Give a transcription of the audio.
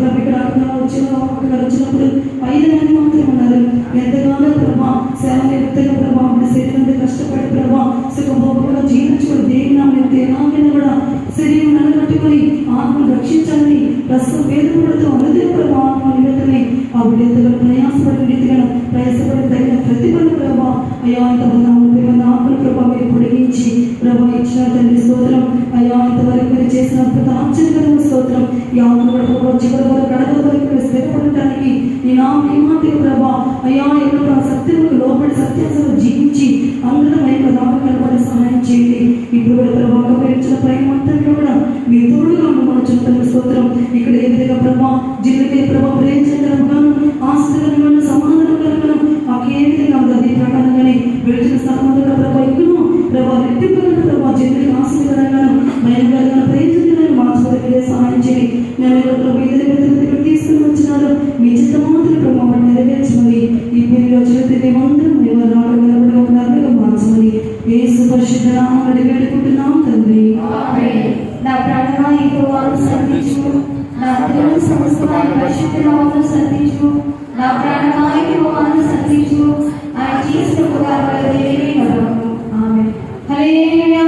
ప్రభు ఇక్కడ వచ్చినప్పుడు 5 మంది మాత్రం ఉన్నారు. ఎంతగానో ప్రభా సేవ నిమిత్తంగా ప్రభా శరీరం కష్టపడి ప్రభా సుఖభోగంగా జీవించుకుని దేవుని కూడా శరీరం నిలబెట్టుకుని ఆత్మను రక్షించాలని ప్రస్తుతం వేదపడుతూ అనుదిన ప్రభా ఆత్మ నిమిత్తమే ఆ విడతలు ప్రయాసపడి తగిన ప్రతిఫల ప్రభా అయ్యా ఇంతమంది ఆత్మల ప్రభా మీరు పొడిగించి ప్రభా ఇచ్చిన తండ్రి స్తోత్రం. అయ్యా ఇంతవరకు మీరు చేసిన అద్భుత ఆశ్చర్యకరమైన స్తోత్రం. ఈ ఆత్మ ప్రభావ చివరి వరకు గడప వరకు మీరు స్థిరపడటానికి ఈ ప్రభా అయ్యా ఎన్నో సత్యముకు లోపడి సత్యాసలు జీవించి అందరం యొక్క రాక కనబడి సహాయం చేయండి. ఇప్పుడు కూడా ప్రభావ మీరు ఇచ్చిన ప్రేమ అంతట్లో కూడా మీ తోడుగా ఉండమని తండ్రి స్తోత్రం. ఇక్కడ ఏ విధంగా ప్రభా జీవితే ప్రభా ప్రేమించగలగాను ఆశ్చర్యకరమైన సమాధానకరమైన మాకు ఏ విధంగా అది ప్రకారంగానే విడిచిన సమాధాన ప్రభా ఎక్కును ప్రభా రెట్టింపగల ప్రభా జీవితానికి ఆశ్చర్యకరంగాను భయంకరంగా ప్రేమించగలను మానసిక సహాయం చేయండి. నేను తీసుకుని వచ్చినారు మీ చిత్తమాత్ర ప్రభావం నెరవేర్చమని ఈ పిల్లలు చేతి మేమందరం రాగలబడి మార్చమని యేసు పరిశుద్ధ నామములో వేడుకుంటున్నాం తండ్రి. నా ప్రాణమా యెహోవాను స్తుతించు, నా హృదయం సమస్తమైన పరిశుద్ధ నామమును స్తుతించు. నా ప్రాణమా యెహోవాను స్తుతించు, ఆయన చేసిన ఉపకారముల దేనిని మరవకు. ఆమేన్. హల్లెలూయా.